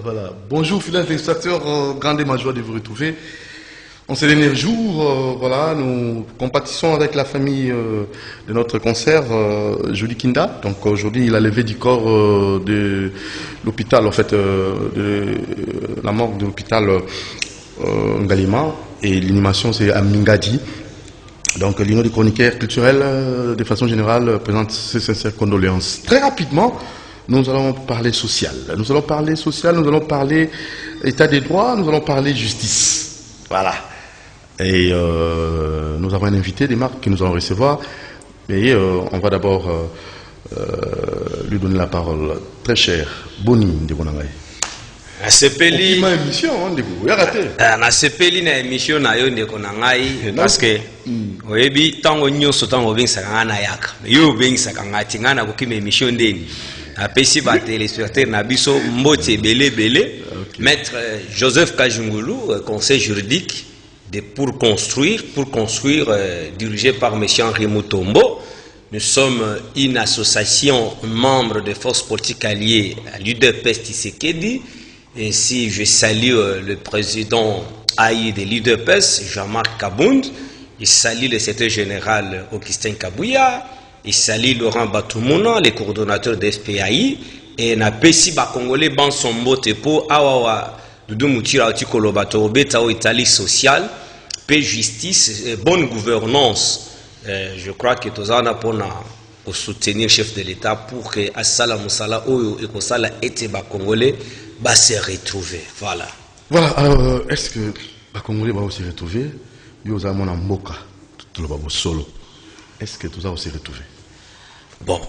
Voilà. Bonjour fidèles téléspectateurs, grande et ma joie de vous retrouver. En ces derniers jours, voilà, nous compatissons avec la famille de notre concert, Jody Kinda. Donc aujourd'hui, il a levé du corps de l'hôpital, en fait, de la morgue de l'hôpital Ngalima. Et l'animation, c'est à Mingadi. Donc l'Union des chroniqueurs culturels, de façon générale, présente ses sincères condoléances. Très rapidement, nous allons parler social. Nous allons parler social, nous allons parler état des droits, nous allons parler justice. Voilà. Et nous avons un invité, des marques que nous allons recevoir. Et on va d'abord lui donner la parole. Très cher, Boni de Bonangaï. Nasepeli ma émission ndeko raté nasepeli na émission na yo ndeko na ngai parce que oyebi tango nyonso tango bengisaka na yaka yo bengisaka ngati ngana ko kima émission ndeni apesi ba téléspectateurs na biso mboti belé maître Joseph Kajungulu, conseil juridique pour construire dirigé par monsieur Henri Mutombo. Nous sommes une association membre de forces politiques alliées à l'UDPS Tshisekedi. Ainsi, je salue le président AI de l'UDPS, Jean-Marc Kabound. Il salue le secrétaire général Augustin Kabouya. Il salue Laurent Batoumona, le coordonnateur de SPAI. Et na pesi ba Congolais ban sombo tepo awawa dudu mutira otikolo bato beta o Italie sociale, paix, justice, bonne gouvernance. Je crois que tous en apona pour soutenir le chef de l'État pour que Assala Moussala Oyo et Kosala ete ba Congolais va se retrouver. Voilà. Voilà, alors est-ce que les Congolais vont se retrouver? Yo za mona mboka tout le babo solo. Est-ce que tout ça va se retrouver? Bon.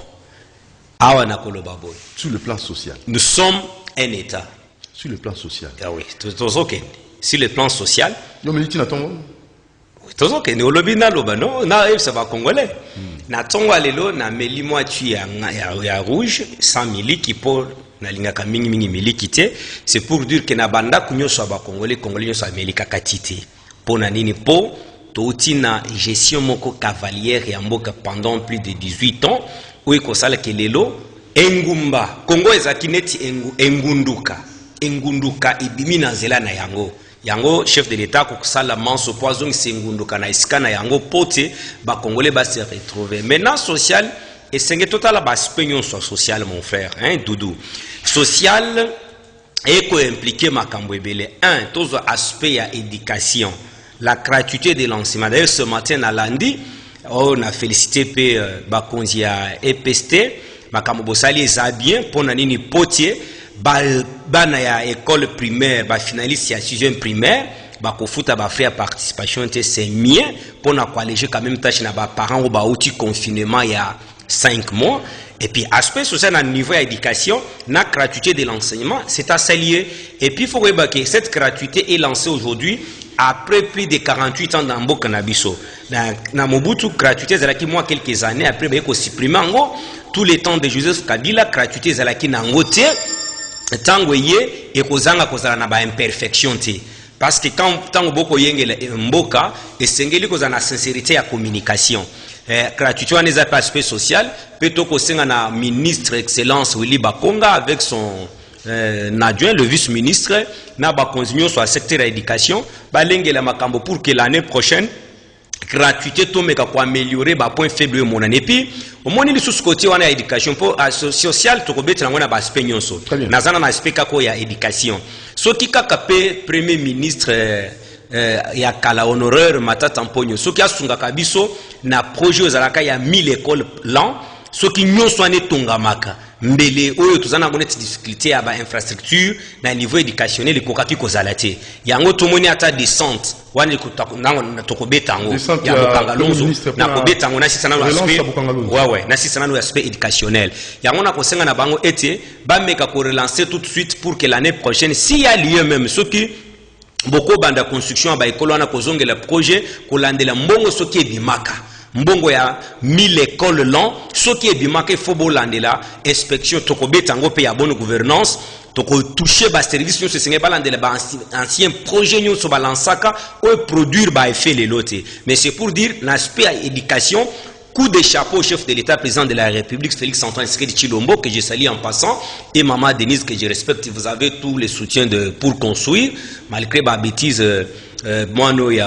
Awa na koloba boy. Sur le plan social. Nous sommes un État. Sur le plan social. Ah oui, tout OK. Sur le plan social. Yo militi na tongo. Tout OK, ne olobi na loba non, na ça va congolais. Na tongo lelo na meli moi tu ya rouge sans miliki pour na lingaka mingi miliki te, c'est pour dire que na banda kunyo so ba congolais so amelika katite. Pona nini po touti na gestion moko cavalière ya mboka pendant plus de 18 ans où il kosala ke lelo engumba Congo ezaki neti engunduka ibimi na nzela na yango chef de l'état kokosala manso poison sengunduka na iska na yango pote ba congolais ba se retrouver maintenant social et c'est total ba spegnon social mon frère hein Doudou social et ko impliquer makambo ebele tous aspect ya éducation, la gratuité de l'enseignement. D'ailleurs ce matin à lundi on a félicité pe bakonzi ya EPST makambo bosali eza bien pona nini potier bana ya école primaire ba finaliste ya 6e primaire ba kofuta ba frère participation c'est mieux pona ko alléger quand même tâche na ba parents ou ba outil confinement il y a 5 mois. Et puis aspect social à niveau d'éducation, la gratuité de l'enseignement, c'est à s'allier. Et puis il faut remarquer que cette gratuité est lancée aujourd'hui après plus de 48 ans dans Mboka Nabiso. Dans Mobutu, gratuité, c'est moi quelques années après, il faut supprimer tous les temps de Joseph Kabila, gratuité, c'est nangote, tango yé, et kozanga kozala na ba imperfection te. Parce que quand tango boko yengela Mboka, et sengeli kozana sincérité à communication. Gratuité on est aspect social plutôt que na ministre excellence Willy Bakonga avec son adjoint le vice-ministre na ba continuer sur le secteur de l'éducation balengela makambo pour que l'année prochaine gratuité tomeka ko améliorer ba point faible mon année puis au moins ni sous côté on a éducation pour social to kobetela ngona ba aspect nyonso nazana na aspect kako ya éducation so kikaka pe premier ministre ya kala honoraire Matata Mponyo soki asungaka biso na projet ozalaka ya 1000 écoles l'an soki nyonso ane tongamaka mbele oyo tozana bonne difficulté ya ba infrastructure na niveau éducationnel ekokaki kozala te yango tomoni ata descente wana na tokobeta ngo ya bokangalonzo na kobeta ngo na sisana no aspect ouais na sisana no aspect éducationnel yango na kosenga na bango ete ba meka ko relancer tout de suite pour que l'année prochaine s'il y a lieu même soki beaucoup banda construction ba école wana kozongela projet kolandela mbongo soki ebimaka mbongo ya 1000 écoles l'an soki ebimaka faut bolandela inspection tokobeta ngo pe ya bonne gouvernance toko toucher ba service nyonso senga balandela ba ancien projet nyonso balansaka ou produire ba effet les lotés mais c'est pour dire l'aspect éducation coup de chapeau au chef de l'État, président de la République, Félix-Antoine Tshisekedi Tshilombo, que je salue en passant, et Maman Denise, que je respecte. Vous avez tous les soutiens pour construire, malgré ma bêtise. Moi, vous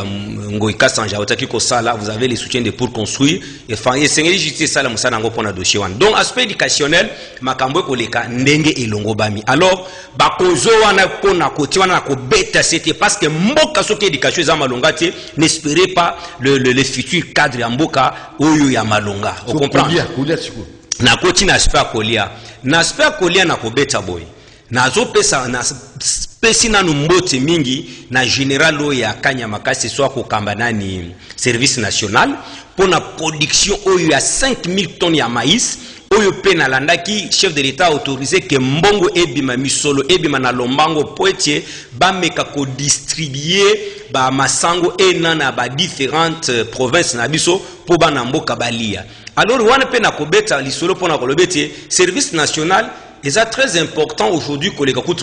avez les soutiens de pour construire. Et c'est justice ça, dossier. Donc, aspect éducationnel, makambo koleka ndenge elongo bami. Alors, bakozo wana kona koti wana ko beta c'était parce que mboka soki éducation za malonga te, n'espérez pas le futur cadre ya mboka oyo ya malonga. Vous comprenez? Na koti na aspect kolia. Na aspect kolia na ko beta boy. Na zo pesa na pesi na mbote mingi na général ya kanya makasi soit ko kambana ni service national pour la production oyo ya 5000 tonnes ya maïs oyo pe na landaki chef de l'État autorisé que mbongo ebima misolo ebima na lombango poetier ba meka ko distribuer ba masango enana ba différentes provinces na biso pour ba na mboka balia. Alors wana pe na ko beta lisolo pour na ko lobete service national. Et c'est très important aujourd'hui que les gens qui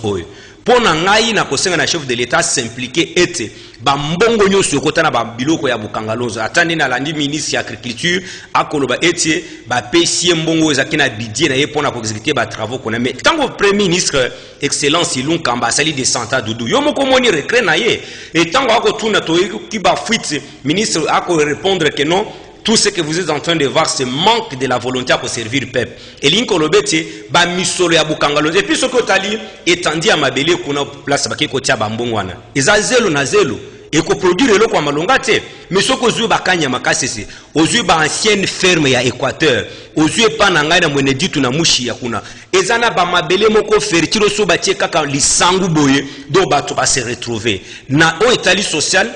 oyo. Pour nangai na kosenga na chef de l'État s'impliquer ete ba mbongo nyoso kota na ba biloko ya bukangalonzo atandi na landi ministre ya agriculture akoloba ete ba pesi mbongo ezaki na budget na ye pona ko exécuter ba travaux kona mais tango premier ministre excellence Ilunga Kamba sali de Santa Doudou yo moko moni recret na ye et tango ako tuna to ki ba fuite ministre ako répondre que non. Tout ce que vous êtes en train de voir, c'est manque de la volonté pour servir le peuple. Et l'inkolobete, ba misolo ya bukangalo. Et puis ce que tu as dit, étendu à ma belle, qu'on a place à Bakékotia Bambongwana. Et ça, zélo na zélo. Et qu'on produit le lot comme malongate. Mais ce que vous avez bakanya makasese, aux yeux ba ancienne ferme ya Équateur, aux yeux pas nangai na mwenedi tu na mushi ya kuna. Et ça na ba mabele moko fertile so batie kaka lisangu boye, do bato ba se retrouver. Na o état social.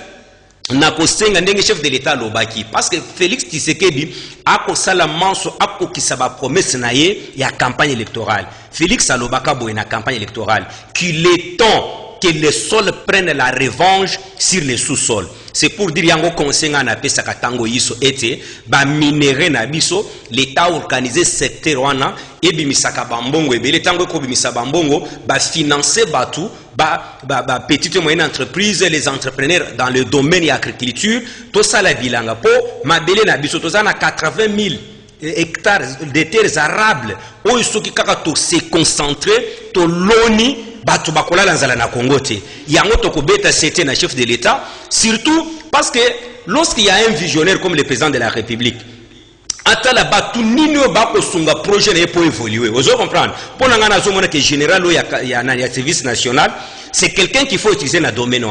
Na kosenga ndenge chef de l'État lobaki parce que Félix Tshisekedi a kosala manso a kokisaba promesse na ye ya campagne électorale. Félix alobaka boye na campagne électorale qu'il est temps que les sols prennent la revanche sur les sous-sols. C'est pour dire yango konsenga na pesa katango yiso ete ba minéré na biso l'État organisé secteur wana ebimisaka bambongo ebele tango ko bimisa bambongo ba financer batu ba petite et moyenne entreprise les entrepreneurs dans le domaine de l'agriculture tout ça la bilanga po mabele na biso to na 80 000 hectares de terres arables oyo soki kaka to se concentrer to loni batu bakola lanzala na Congo te yango to ko beta c'était na chef de l'État surtout parce que lorsqu'il y a un visionnaire comme le président de la République ata la batu nino bako sunga projet ne pour évoluer vous comprendre pour nga na zomona que général ya service national c'est quelqu'un qu'il faut utiliser dans le domaine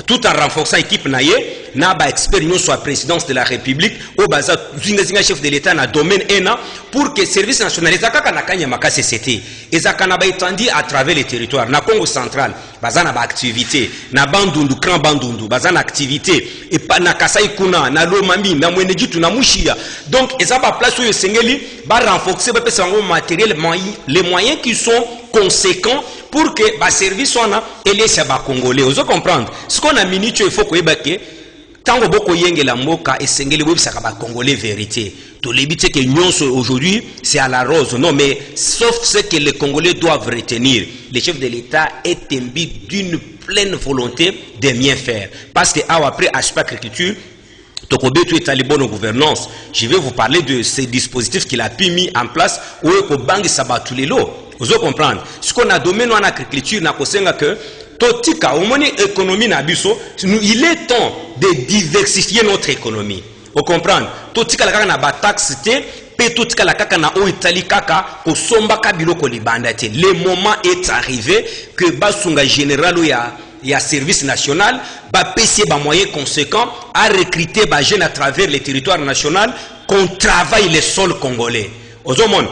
tout en renforçant l'équipe naie na ba expérience soit présidence de la République au baza zinga chef de l'État na domaine ena pour que service national ezaka na kanya makase c'était ezaka na ba étendu à travers les territoires na Congo central baza na ba activité na bandundu grand bandundu baza na activité et pa na Kasai kuna na Lomami na Mwenejitu na Mushia donc ezaba place où sengeli ba renforcer ba pesa ngo matériel les moyens qui sont conséquents pour que ba service soit et les congolais vous comprendre ce qu'on a minute il faut que ebake tango boko yenge la mboka esengeli webisaka ba congolais vérité to lebite que nyonso aujourd'hui c'est à la rose non mais sauf ce que les congolais doivent retenir le chef de l'État est imbu d'une pleine volonté de bien faire parce que après aspect agriculture Tokobetu est à la bonne gouvernance. Je vais vous parler de ces dispositifs qu'il a pu mis en place où Ekobangi Sabatulelo. Vous comprendre. Ce qu'on a domaine en agriculture, n'a que Totika, au moins économie n'abisso, il est temps de diversifier notre économie. Vous comprenez. Totika la kaka na bataxe te, pe totika la kaka na o Italie kaka ko somba kabilo ko libanda te. Le moment est arrivé que basunga général il y a service national, ba PC ba moyens conséquents à recruter ba jeunes à travers les territoires nationaux qu'on travaille les sols congolais. Ozomon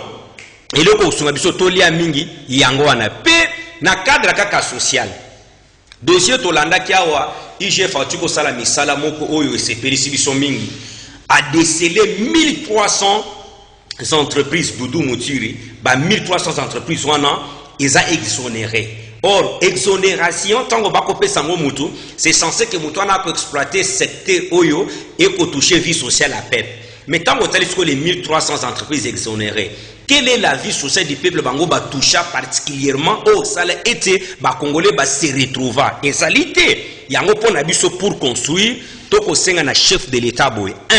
et le ko sunga biso tolia mingi yango wana pe na cadre kaka social. Dossier tolanda kiawa IGF atuko sala misala moko oyo sepelisi biso mingi a décelé 1300 entreprises Doudou Moutiri, ba 1300 entreprises wana ils a exonéré. Or, exonération, tant qu'on va couper sango mutu, c'est censé que mutu a exploité secteur oyo et qu'on touche vie sociale à peuple. Mais tant qu'on a les 1300 entreprises exonérées, quelle est la vie sociale du peuple bango ba toucha particulièrement au salaire été ba congolais ba se retrouva et salité yango pona biso pour construire toko senga na chef de l'État boy 1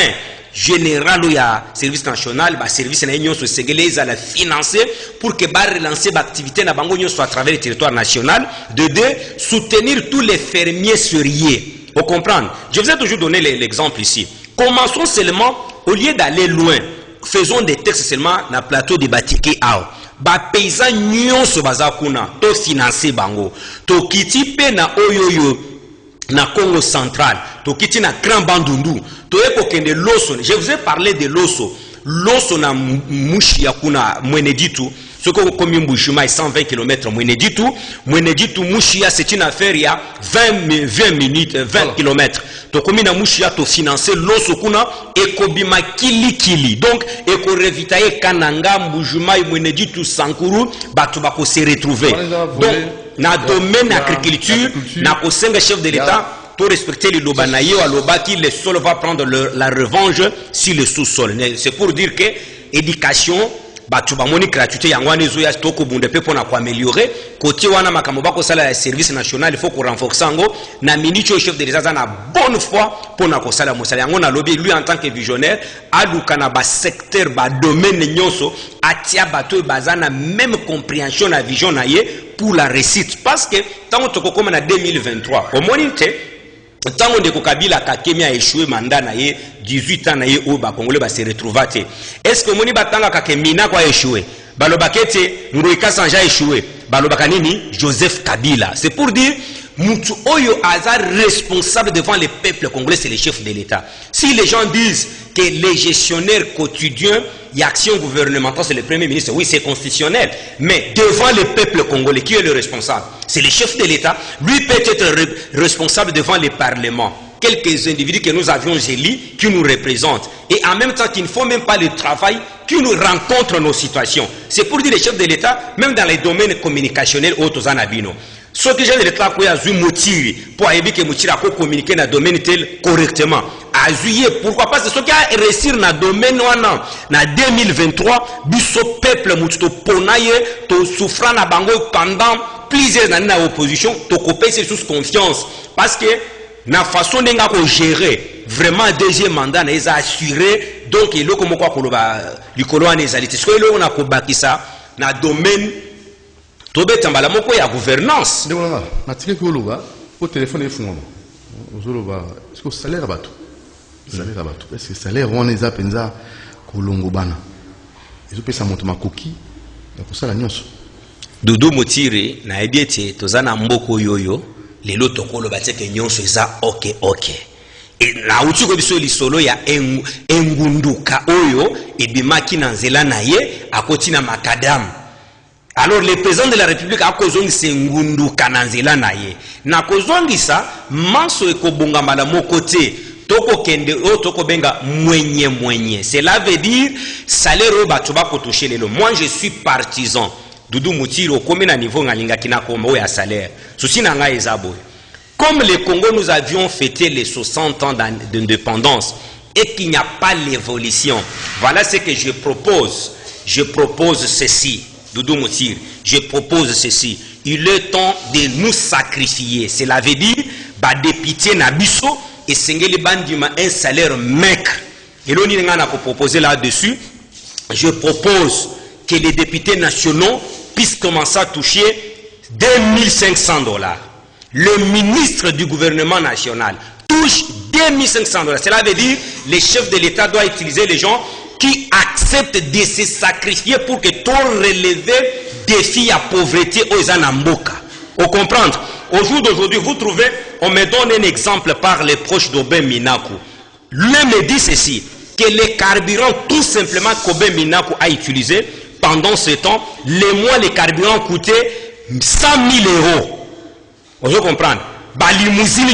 général ou ya service national ba service na union sociale à la financer pour que ba relancer ba activité na bango nyonso à travers le territoire national. De deux, soutenir tous les fermiers serriers. Vous comprenez? Je vous ai toujours donné l'exemple ici. Commençons seulement, au lieu d'aller loin, faisons des textes seulement dans le plateau de Batiki Ao. Ba paysan nyonso bazakuna to financer bango. To kiti pe na oyoyo na Congo central. To kiti na Grand Bandundu. To eko kende loso. Je vous ai parlé de loso. Loso na mushi ya kuna Mweneditu. Ce qu'on comme Mbushuma 120 km Mweneditu. Mweneditu mushia c'est une affaire il y a 20 minutes 20 km. To komi na mushia to financer loso kuna ekobima kili. Donc eko revitaye Kananga Mbujuma Mweneditu Sankuru batu bako se retrouver. Donc na domaine agriculture na ko senga chef de l'état pour respecter les lobanaye ou loba qui le sol va prendre la revanche sur le sous-sol. C'est pour dire que éducation batu ba moni gratuité yangwane zo ya toko bunde pe pona ko améliorer côté wana makambo bako sala ya service national il faut ko renforcer ngo na ministre chef de l'état na bonne foi pona ko sala mosala yango na lobby lui en tant que visionnaire aluka na ba secteur ba domaine nyonso atia bato bazana même compréhension na vision na ye pour la réussite parce que tant toko comme na 2023 au monité tant on de Kabila Kakemi a échoué mandat na ye 18 ans na ye o ba congolais ba se retrouver. Est-ce que moni batanga Kakemina kwa échoué balobakete Ngoïka Sanja échoué balobaka nini Joseph Kabila. C'est pour dire mutu oyo azar responsable devant le peuple congolais, c'est le chef de l'État. Si les gens disent que les gestionnaires quotidiens et action gouvernementale c'est le premier ministre, oui c'est constitutionnel, mais devant le peuple congolais qui est le responsable? C'est le chef de l'État. Lui peut être responsable devant le Parlement. Quelques individus que nous avions élus qui nous représentent et en même temps qu'il ne faut même pas le travail qui nous rencontre nos situations. C'est pour dire le chef de l'État, même dans les domaines communicationnels autres en abino. Ce que j'ai de l'État pour azu motiri pour éviter que motiri a communiquer dans le domaine tel correctement. Azuye pourquoi parce que ce qui a réussi dans le domaine wana na 2023 biso peuple mututo ponaye to souffrant na bango pendant plusieurs années dans l'opposition to copé c'est sous confiance parce que na façon denga ko gérer vraiment deuxième mandat na eza assuré donc il ko moko ko loba likolo wana ezalité ce que lo na ko bakisa na domaine tobeta mbala moko ya gouvernance de voilà matike ko loba au téléphone efungo ozoloba est-ce que salaire bato est-ce que salaire on eza penza kolongo bana ezo pesa moto makoki ya kosala nyonso Doudou Motiri na ebiete tozana mboko yoyo lelo tokolo bateke nyonso eza ok et na uti ko biso lisolo ya engunduka oyo ebimaki na nzela na ye akoti na makadam. Alors le président de la République a kozongisa engunduka na nzela na ye na kozongisa manso ekobonga mala mokote toko kende o toko benga mwenye. Cela veut dire salaire o bato ba ko toucher lelo. Moi je suis partisan Doudou Motiri au combien à niveau ngalinga kina kombo ya salaire. Souci na nga ezabo. Comme le Congo nous avions fêté les 60 ans d'indépendance et qu'il n'y a pas l'évolution. Voilà ce que je propose. Je propose ceci. Doudou Motiri, je propose ceci. Il est temps de nous sacrifier. Cela veut dire ba député na biso et sengeli bandima un salaire maigre. Et l'on a proposé là-dessus. Je propose que les députés nationaux puissent commencer à toucher $2 500. Le ministre du gouvernement national touche $2 500. Cela veut dire que le chef de l'État doit utiliser les gens qui acceptent de se sacrifier pour que tout relever défi à pauvreté aux Anamboka. Vous comprenez? Au jour d'aujourd'hui, vous trouvez, on me donne un exemple par les proches d'Obé Minaku. L'un me dit ceci, que les carburants tout simplement qu'Obé Minaku a utilisé pendant ce temps, les mois les carburants coûtaient 100 000 €. Vous comprenez? Limousine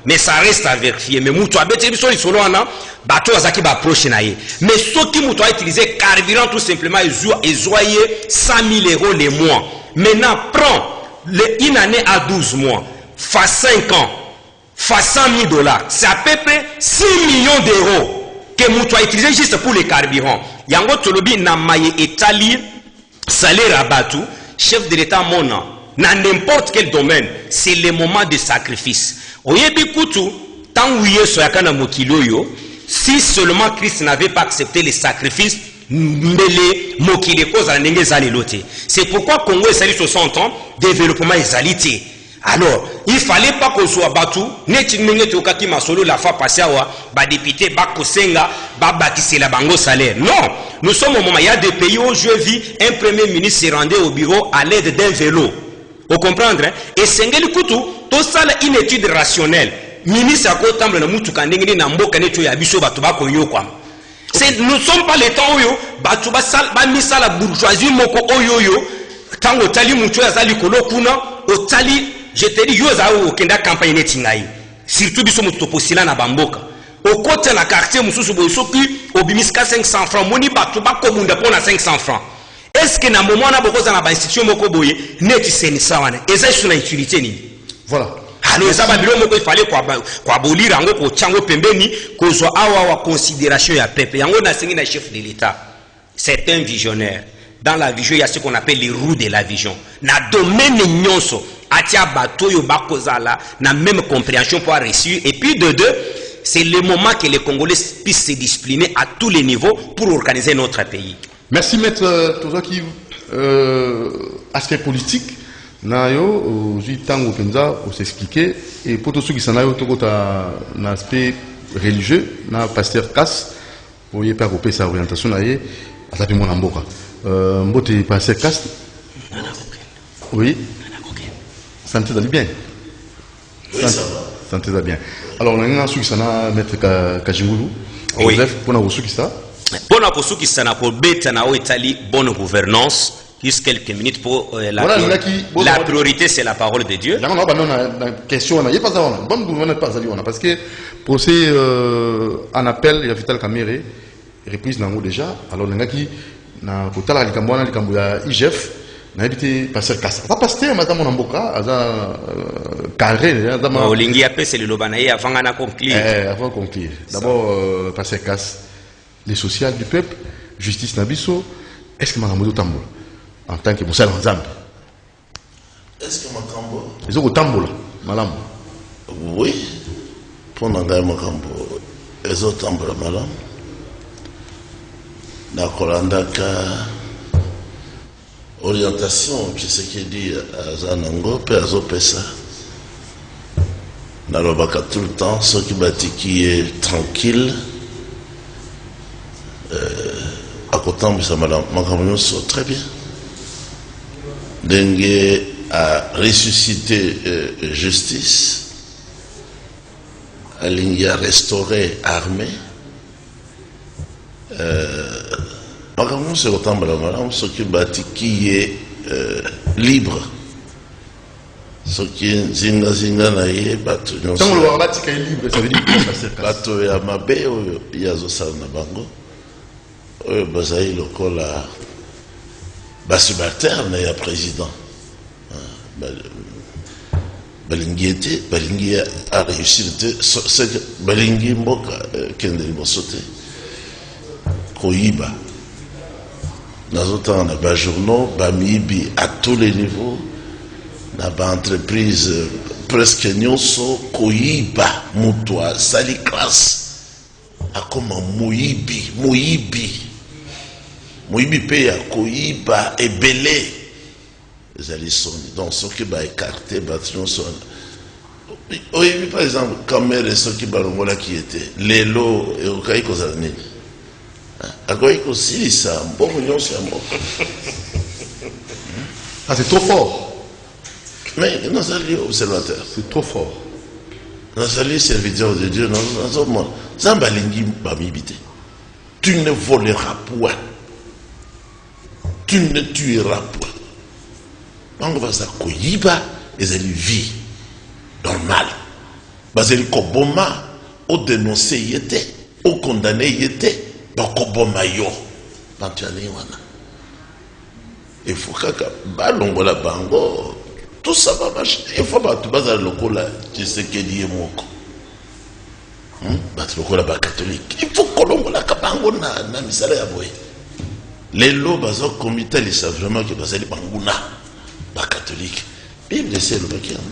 mais ça reste à vérifier. Mais moutou abete biso lisolo wana bato azaki ba approche na ye. Mais ceux qui moutou a utilisé carburant tout simplement ezoye 100 000 € les mois. Maintenant prends une année à 12 mois, fois 5 ans, fois $100 000, c'est à peu près 6 millions d'euros que moutou a utilisé juste pour les carburants. Yango tolobi na maye etali salaire à Batou, chef de l'État mona, dans n'importe quel domaine, c'est le moment de sacrifice. Oyebi kutu, tant ouye soyaka na mokilo yo, si seulement Christ n'avait pas accepté les sacrifices, c'est pourquoi Congo est sali 60 ans, développement est salité. Alors, il fallait pas qu'on soit battu, net minute au kaki masolo la fois passée à ba député ba kosenga ba bakise la bango salaire. Non, nous sommes au moment, il y a des pays où je vis, un premier ministre se rendait au bureau à l'aide d'un vélo. Vous comprenez? Et Sengeli Koutou, tout ça une étude rationnelle. Ministre à côté de la moutou kandengini na mboka neto ya biso batuba koyo kwa. Nous ne sommes pas les temps où batuba sal ba misa la bourgeoisie moko oyoyo tango tali mucho ya zali kolo kuna otali. Je te dis, yo kenda campagne netingai. Surtout biso mutopostila na bamboka. Au côté la quartier mususu bosoki obimiska 500 francs. Moni batu ba komunda pona 500 francs. Est-ce que na moment na bokoza na ba institution moko boye neti senisa wana. Eza suna utilité ni. Voilà. Alors ça ba bilo moko il fallait kwa bolira ngo ko chango pembeni ko zo awa wa considération ya peuple. Yango na sengi na chef de l'état. C'est un visionnaire. Dans la vision, il y a ce qu'on appelle les roues de la vision. Na domaine nyonso atia bato yo bakozala na même compréhension pour réussir. Et puis de deux, c'est le moment que les Congolais puissent se discipliner à tous les niveaux pour organiser notre pays. Merci maître Tozoki. Aspect politique, na yo tango penza pour s'expliquer et pour tous ceux qui s'en aillent autour de l'aspect religieux, na pasteur Kass pour y faire couper sa orientation na ye à la mon amboka. Mbote pasteur Kass. Oui. Santé d'aller bien. Oui, ça va. Santé d'aller bien. Alors, on a un souci, ça n'a maître Kajingulu. Oui. Pour nous, souci, ça. Pour nous, souci, ça n'a pas bête, na Italie, bonne gouvernance. Juste quelques minutes pour la priorité, c'est la parole de Dieu. Il y a une question, il n'y a pas ça. Bonne gouvernance, pas ça. Parce que pour ces un appel, il y a Vital Kamere, reprise dans déjà. Alors, il y a qui, na Kotala, il IGF. N'habité pasteur Kass. Pas pasteur, madame Monamboka, carré. Olingi appelle c'est le Lobanaï avant de conclure. Avant de conclure. D'abord, pasteur Kass, les social du peuple, justice Nabiso, est-ce que Makambo Tambola, en tant que Moussel Nzambe? Est-ce que Makambo? Ils ont Tambola, madame. Oui, pour Nangaï Makambo, ils ont Tambola, madame. Nakolandaka. Orientation, je sais qu'il dit à Zanango, Père Zopessa. Nalobaka tout le temps, ce qui bâtit qui est tranquille. À côté de ça, madame, Makambo sont très bien. Dengue a ressuscité justice. Alingi a restauré armée. Makambo c'est autant madame, ce qui bâtit qui est libre. Ce qui est zinga na ye bato nyonso. Tant le bâti qui est libre, ça veut dire quoi? Bato ya mabe oyo yazo sala na bango. Oyo bazai lokola basubalterne ya président. Balingi a réussi balingi mboka kende libosote. Koyiba. Dans autant on a des journaux, Bamibi à tous les niveaux, on a des entreprises presque nyonso, Koyiba, Moutoua, Sali classe, a comme Moyibi paye à Koyiba et Belé, les alissons, donc ceux qui va écarter, oui, par exemple, Kamere et ceux qui va qui étaient, Lelo et Okaï Kozanini. Ah, c'est trop fort. Mais nous sommes observateurs. C'est trop fort. Nous sommes serviteurs de Dieu. Nous sommes Zambalingi Bamibité. Tu ne voleras point. Tu ne tueras point. On va dire Koyiba et c'est une vie normale. Basé Koboma, au dénoncé y était, au condamné y était. Bakobomayo, Bantuaniwana. Il faut que Balongola Bango, tout ça va marcher. Il faut que tu vas à l'okola, tu sais qu'il y a moko. L'okola catholique. Il faut que l'ongola Kabango na misala ya boy. Les lots bazo comité, ils savent vraiment que basali Banguna, catholique. Bible c'est le bakiango.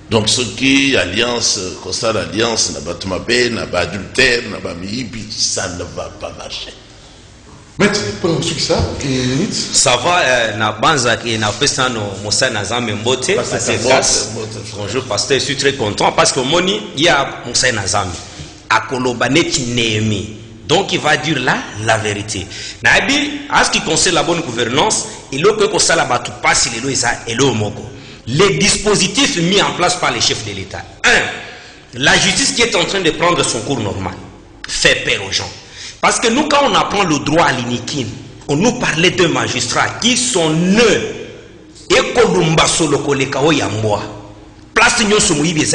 Donc ce qui alliance, constat d'alliance, n'a pas tomabé, n'a pas adultère, n'a pas miibi, ça ne va pas marcher. Maître, pour ça, ça va, na banza qui na pesa no Moussa Nazambe Mbote, c'est grâce. Bonjour pasteur, je suis très content parce que moni il y a Moussa Nazambe à Kolobaneti Néhémie. Donc il va dire là la vérité. Nabi, à ce qui concerne la bonne gouvernance, il faut que ça la batu passe les lois et le moko. Les dispositifs mis en place par les chefs de l'État. 1. La justice qui est en train de prendre son cours normal fait peur aux gens. Parce que nous, quand on apprend le droit à l'iniquine, on nous parlait de magistrats qui sont nœuds. Et place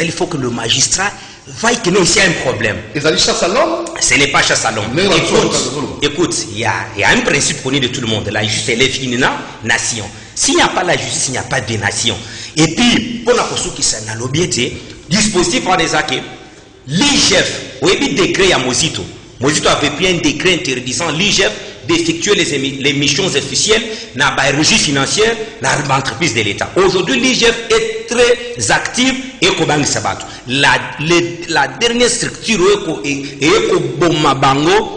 il faut que le magistrat voie que nous, ici, il y a un problème. Et ça dit chasse à l'homme? Ce n'est pas chasse à l'homme. Écoute, il y a un principe connu de tout le monde. La justice élève une nation. S'il n'y a pas la justice, il n'y a pas de nation. Et puis, on a reçu qui s'est dans l'obéité, dispositif en des acquis, l'IGF, ou un décret à Mozito. Mozito avait pris un décret interdisant l'IGF d'effectuer les missions officielles dans la régie financière dans l'entreprise de l'État. Aujourd'hui, l'IGF est très active et la dernière structure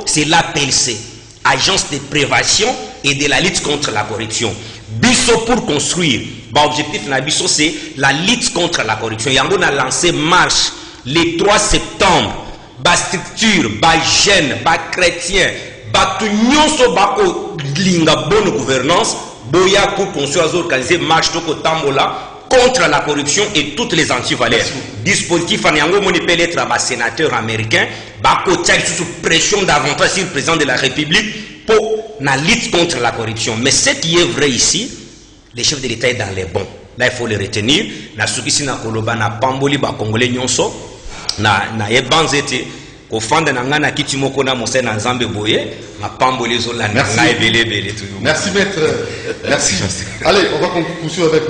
c'est l'APLC, Agence de prévention et de la lutte contre la corruption. Bisso pour construire, l'objectif c'est la lutte contre la corruption. Yango a lancé marche le 3 septembre. Ba structure, ba jeune, ba chrétien, ba tout nyonso ba ko linga bonne gouvernance, boya pour construire organiser marche toko tambola contre la corruption et toutes les antivaleurs. Dispositif en yango moni peut être ba sénateur américain, ba ko tchak sous pression davantage sur le président de la République pour la lutte contre la corruption. Mais ce qui est vrai ici, les chefs de l'État est dans les bons. Là il faut les retenir. Na sukisi na koloba na pamboli ba congolais nyonso. Na yebanzete ko fanda na ngana kiti moko na Moussa Nazambe boye na pamboli zo la na ebele bele tout. Merci maître. Merci. Allez, on va conclure avec